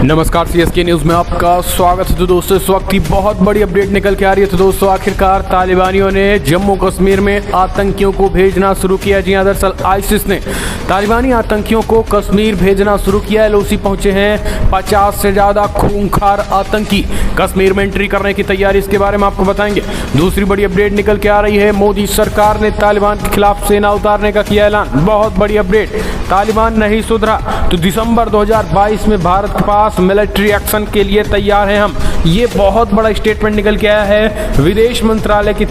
नमस्कार, CSK news में आपका स्वागत है। तो दोस्तों, इस वक्त की बहुत बड़ी अपडेट निकल के आ रही है। तो दोस्तों, आखिरकार तालिबानियों ने जम्मू कश्मीर में आतंकियों को भेजना शुरू किया। जी हां, दरअसल आईसिस ने तालिबानी आतंकियों को कश्मीर भेजना शुरू किया है। एलओसी पहुंचे हैं 50 से ज्यादा खूंखार आतंकी कश्मीर में एंट्री करने की तैयारी, इसके बारे में आपको बताएंगे। दूसरी बड़ी अपडेट निकल के आ रही है, मोदी सरकार ने तालिबान के खिलाफ सेना उतारने का किया ऐलान। बहुत बड़ी अपडेट, तालिबान नहीं सुधरा तो दिसंबर 2022 में भारत के पास मिलिट्री एक्शन के लिए तैयार हैं हम। ये बहुत बड़ा स्टेटमेंट निकल के आया है विदेश मंत्रालय की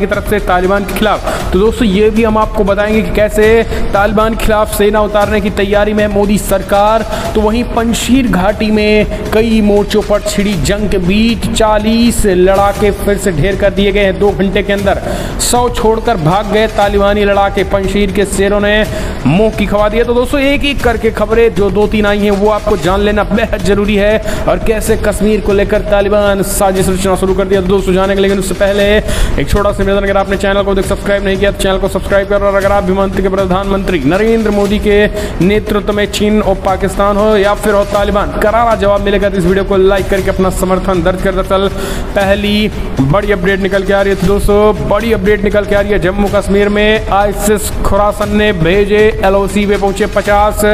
तरफ से तालिबान के खिलाफ। तो दोस्तों, ये भी हम आपको बताएंगे कि कैसे तालिबान के खिलाफ सेना उतारने की तैयारी में मोदी सरकार। तो वहीं पंजशीर घाटी में कई मोर्चों पर छिड़ी जंग के बीच 40 लड़ाके फिर से ढेर कर दिए गए हैं। 2 घंटे के अंदर 100 छोड़कर भाग गए तालिबानी लड़ाके। पंजशीर के शेरों ने मुंह की खवा दिया। तो दोस्तों, एक एक करके खबरें जो 2-3 आई हैं वो आपको जान लेना बेहद जरूरी है, और कैसे कश्मीर को लेकर तालिबान साजिश रचना शुरू कर दिया। तो दोस्तों, जाने के, लेकिन उससे पहले एक छोटा सा निवेदन, अगर आपने चैनल को सब्सक्राइब नहीं किया तो चैनल को सब्सक्राइब करो। और अगर आप भी मानते कि प्रधानमंत्री नरेंद्र मोदी के नेतृत्व में चीन और पाकिस्तान हो या फिर हो तालिबान, करारा जवाब मिलेगा। तो इस वीडियो को लाइक करके अपना समर्थन दर्ज कर। दरअसल पहली बड़ी अपडेट निकल के आ रही है। तो दोस्तों, बड़ी अपडेट निकल के आ रही है, जम्मू कश्मीर में आईसिस खुरासन ने भेजे एलओसी पे पहुंचे 50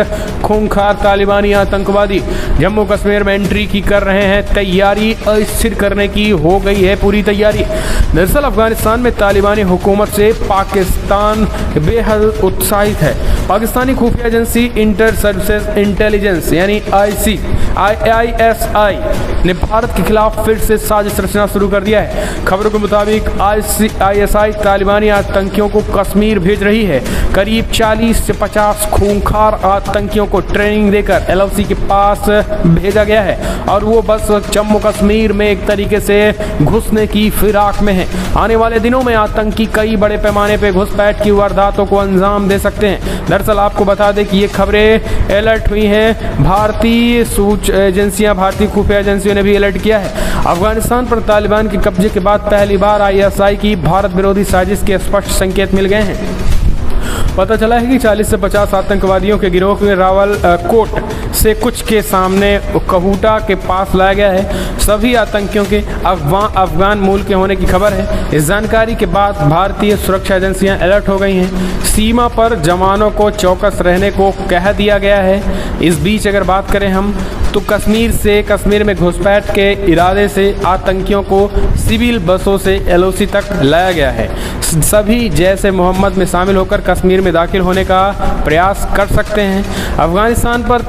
खूंखार तालिबानी आतंकवादी। जम्मू कश्मीर में एंट्री की कर रहे हैं तैयारी, अस्थिर करने की हो गई है पूरी तैयारी। दरअसल अफगानिस्तान में तालिबानी हुकूमत से पाकिस्तान बेहद उत्साहित है। पाकिस्तानी खुफिया एजेंसी इंटर सर्विसेज इंटेलिजेंस यानी ISI ने भारत के खिलाफ फिर से साजिश रचना शुरू कर दिया है। खबरों के मुताबिक ISI तालिबानी आतंकियों को कश्मीर भेज रही है। करीब 40 से 50 खूंखार आतंकियों को ट्रेनिंग देकर एलओसी के पास भेजा गया है, और वो बस जम्मू कश्मीर में एक तरीके से घुसने की फिराक में है। आने वाले दिनों में आतंकी कई बड़े पैमाने पर घुसपैठ की वारदातों को अंजाम दे सकते हैं। दरअसल आपको बता दें कि ये खबरें अलर्ट हुई हैं, भारतीय एजेंसियां, भारतीय खुफिया एजेंसियों ने भी अलर्ट किया है। अफगानिस्तान पर तालिबान के कब्जे के बाद पहली बार ISI की भारत विरोधी साजिश के स्पष्ट संकेत मिल गए हैं। पता चला है कि 40 से 50 आतंकवादियों के गिरोह में रावलकोट से कुछ के सामने कहूटा के पास लाया गया है। सभी आतंकियों के अफगान मूल के होने की खबर है। इस जानकारी के बाद भारतीय सुरक्षा एजेंसियां अलर्ट हो गई हैं। सीमा पर जवानों को चौकस रहने को कह दिया गया है। इस बीच अगर बात करें हम, तो कश्मीर में घुसपैठ के इरादे से आतंकियों को सिविल बसों से एलओसी तक लाया गया है। सभी जैसे मोहम्मद में शामिल होकर कश्मीर में दाखिल होने का प्रयास कर सकते हैं। अफगानिस्तान पर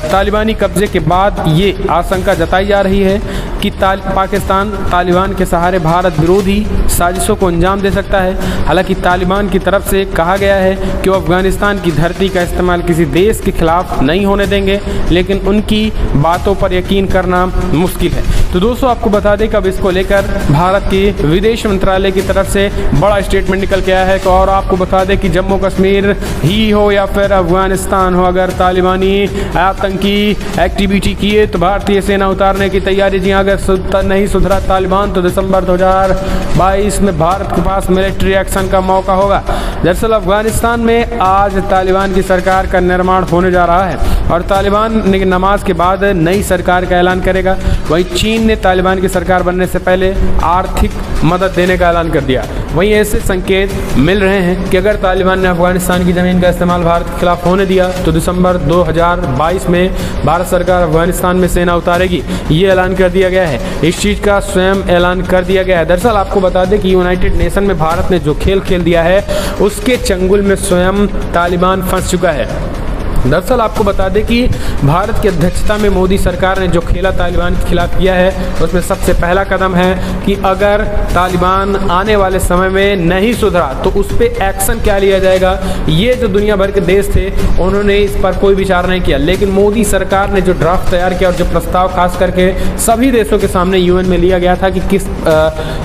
तालिबानी कब्जे के बाद ये आशंका जताई जा रही है कि पाकिस्तान तालिबान के सहारे भारत विरोधी साजिशों को अंजाम दे सकता है। हालांकि तालिबान की तरफ से कहा गया है कि वो अफगानिस्तान की धरती का इस्तेमाल किसी देश के खिलाफ नहीं होने देंगे, लेकिन उनकी बातों पर यकीन करना मुश्किल है। तो दोस्तों, आपको बता दें कि अब इसको लेकर भारत की विदेश मंत्रालय की तरफ से बड़ा स्टेटमेंट निकल के आया है। और आपको बता दें कि जम्मू कश्मीर ही हो या फिर अफगानिस्तान हो, अगर तालिबानी आतंकी एक्टिविटी किए तो भारतीय सेना उतारने की तैयारी। जी, अगर नहीं सुधरा तालिबान तो दिसंबर 2022 में भारत के पास मिलिट्री एक्शन का मौका होगा। दरअसल अफगानिस्तान में आज तालिबान की सरकार का निर्माण होने जा रहा है, और तालिबान नमाज के बाद नई सरकार का ऐलान करेगा। वहीं चीन ने तालिबान की सरकार बनने से पहले आर्थिक मदद देने का ऐलान कर दिया। वहीं ऐसे संकेत मिल रहे हैं कि अगर तालिबान ने अफगानिस्तान की ज़मीन का इस्तेमाल भारत के खिलाफ होने दिया तो दिसंबर 2022 में भारत सरकार अफगानिस्तान में सेना उतारेगी। ये ऐलान कर दिया गया है, इस चीज़ का स्वयं ऐलान कर दिया गया है। दरअसल आपको बता दें कि यूनाइटेड नेशन में भारत ने जो खेल दिया है, उसके चंगुल में स्वयं तालिबान फंस चुका है। दरअसल आपको बता दें कि भारत की अध्यक्षता में मोदी सरकार ने जो खेला तालिबान के खिलाफ किया है, उसमें सबसे पहला कदम है कि अगर तालिबान आने वाले समय में नहीं सुधरा तो उस पर एक्शन क्या लिया जाएगा। ये जो दुनिया भर के देश थे, उन्होंने इस पर कोई विचार नहीं किया, लेकिन मोदी सरकार ने जो ड्राफ्ट तैयार किया और जो प्रस्ताव खास करके सभी देशों के सामने UN में लिया गया था कि किस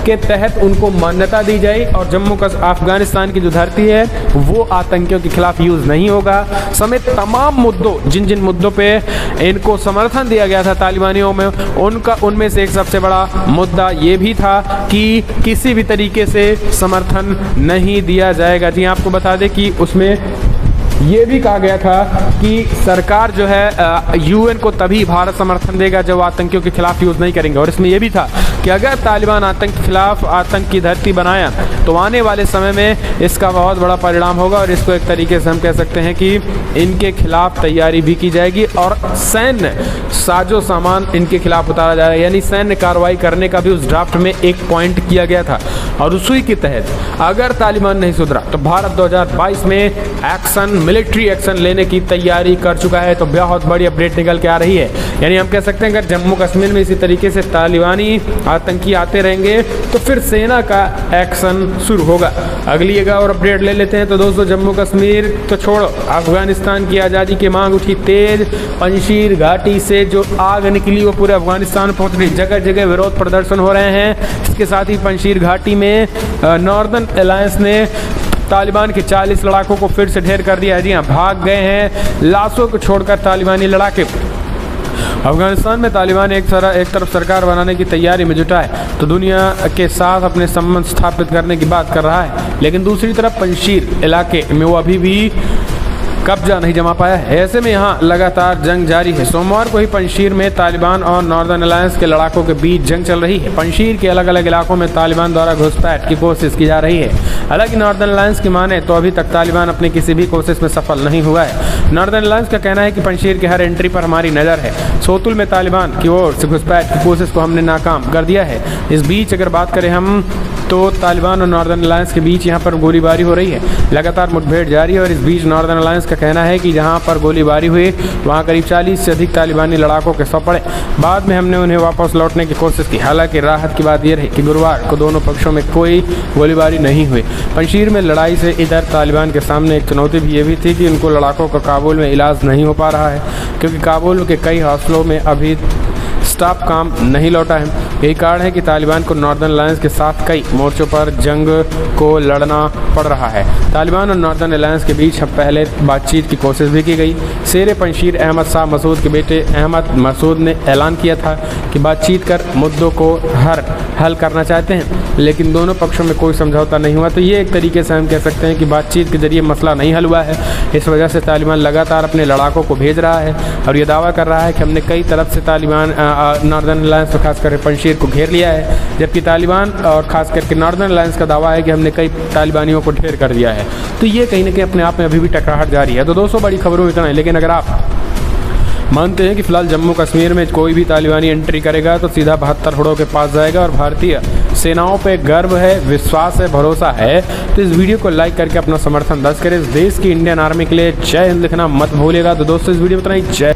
के तहत उनको मान्यता दी जाए, और जम्मू अफगानिस्तान की जो धरती है वो आतंकियों के खिलाफ यूज़ नहीं होगा, समेत तमाम मुद्दों, जिन मुद्दों पे इनको समर्थन दिया गया था तालिबानियों में, उनमें से एक सबसे बड़ा मुद्दा ये भी था कि किसी भी तरीके से समर्थन नहीं दिया जाएगा। जी आपको बता दें कि उसमें ये भी कहा गया था कि सरकार जो है यूएन को तभी भारत समर्थन देगा जब आतंकियों के खिलाफ यूज़ नहीं करेंगे। और इसमें यह भी था कि अगर तालिबान आतंक के खिलाफ आतंक की धरती बनाया तो आने वाले समय में इसका बहुत बड़ा परिणाम होगा, और इसको एक तरीके से हम कह सकते हैं कि इनके खिलाफ तैयारी भी की जाएगी और सैन्य साजो सामान इनके खिलाफ उतारा जाएगा। यानी सैन्य कार्रवाई करने का भी उस ड्राफ्ट में एक पॉइंट किया गया था, और उसी के तहत अगर तालिबान नहीं सुधरा तो भारत 2022 में एक्शन, मिलिट्री एक्शन लेने की तैयारी कर चुका है। तो बहुत बड़ी अपडेट निकल के आ रही है। यानी हम कह सकते हैं अगर जम्मू कश्मीर में इसी तरीके से तालिबानी आतंकी आते रहेंगे तो फिर सेना का एक्शन शुरू होगा। अगली एक और अपडेट ले लेते हैं। तो दोस्तों, जम्मू कश्मीर तो छोड़ो, अफगानिस्तान की आज़ादी की मांग उठी तेज। पंजशीर घाटी से जो आग निकली वो पूरे अफगानिस्तान में पहुंच रही, जगह जगह विरोध प्रदर्शन हो रहे हैं। इसके साथ ही पंजशीर घाटी में नॉर्दर्न अलायंस ने तालिबान के 40 लड़ाकों को फिर से ढेर कर दिया है। जी हाँ, भाग गए हैं लाशों को छोड़कर तालिबानी लड़ाके। अफगानिस्तान में तालिबान एक तरफ सरकार बनाने की तैयारी में जुटा है तो दुनिया के साथ अपने संबंध स्थापित करने की बात कर रहा है, लेकिन दूसरी तरफ पंजशीर इलाके में वो अभी भी कब्जा नहीं जमा पाया है। ऐसे में यहाँ लगातार जंग जारी है। सोमवार को ही पंजशीर में तालिबान और नॉर्दर्न अलायंस के लड़ाकों के बीच जंग चल रही है। पंजशीर के अलग अलग इलाकों में तालिबान द्वारा घुसपैठ की कोशिश की जा रही है। हालांकि नॉर्दर्न अलायंस की माने तो अभी तक तालिबान अपनी किसी भी कोशिश में सफल नहीं हुआ है। नॉर्दर्न अलायंस का कहना है कि पंजशीर के हर एंट्री पर हमारी नज़र है। सोतुल में तालिबान की ओर से घुसपैठ की कोशिश को हमने नाकाम कर दिया है। इस बीच अगर बात करें हम तो तालिबान और नॉर्दर्न अलायंस के बीच यहाँ पर गोलीबारी हो रही है। लगातार मुठभेड़ जारी है और इस बीच नॉर्दर्न अलायंस का कहना है कि जहाँ पर गोलीबारी हुई वहाँ करीब 40 से अधिक तालिबानी लड़ाकों के सौ पड़े। बाद में हमने उन्हें वापस लौटने की कोशिश की। हालांकि राहत की बात यह रही कि गुरुवार को दोनों पक्षों में कोई गोलीबारी नहीं हुई। पंजशीर में लड़ाई से इधर तालिबान के सामने एक चुनौती भी ये भी थी कि उनको लड़ाकों का काबुल में इलाज नहीं हो पा रहा है, क्योंकि काबुल के कई हौसलों में अभी स्टाफ काम नहीं लौटा है। यही कारण है कि तालिबान को नॉर्दर्न अलायंस के साथ कई मोर्चों पर जंग को लड़ना पड़ रहा है। तालिबान और नॉर्दर्न अलायंस के बीच पहले बातचीत की कोशिश भी की गई। शेर पंजशीर अहमद शाह मसूद के बेटे अहमद मसूद ने ऐलान किया था कि बातचीत कर मुद्दों को हल करना चाहते हैं, लेकिन दोनों पक्षों में कोई समझौता नहीं हुआ। तो ये एक तरीके से हम कह सकते हैं कि बातचीत के जरिए मसला नहीं हल हुआ है। इस वजह से तालिबान लगातार अपने लड़ाकों को भेज रहा है और ये दावा कर रहा है कि हमने कई तरफ से तालिबान नॉर्दर्न अलायंस और खासकर पंजशीर को घेर लिया है, जबकि तालिबान और खास करके नॉर्दर्न अलायंस का दावा है कि हमने कई तालिबानियों को ढेर कर दिया है। तो ये कहीं ना कहीं अपने आप में अभी भी टकराहट जारी है। तो दोस्तों, बड़ी खबरों में इतना है, लेकिन अगर आप मानते हैं कि फिलहाल जम्मू कश्मीर में कोई भी तालिबानी एंट्री करेगा तो सीधा 72 होड़ों के पास जाएगा और भारतीय सेनाओं पे गर्व है, विश्वास है, भरोसा है। तो इस वीडियो को लाइक करके अपना समर्थन दर्ज करें। इस देश की इंडियन आर्मी के लिए जय हिंद लिखना मत भूलिएगा। तो दोस्तों, इस वीडियो में इतना ही। जय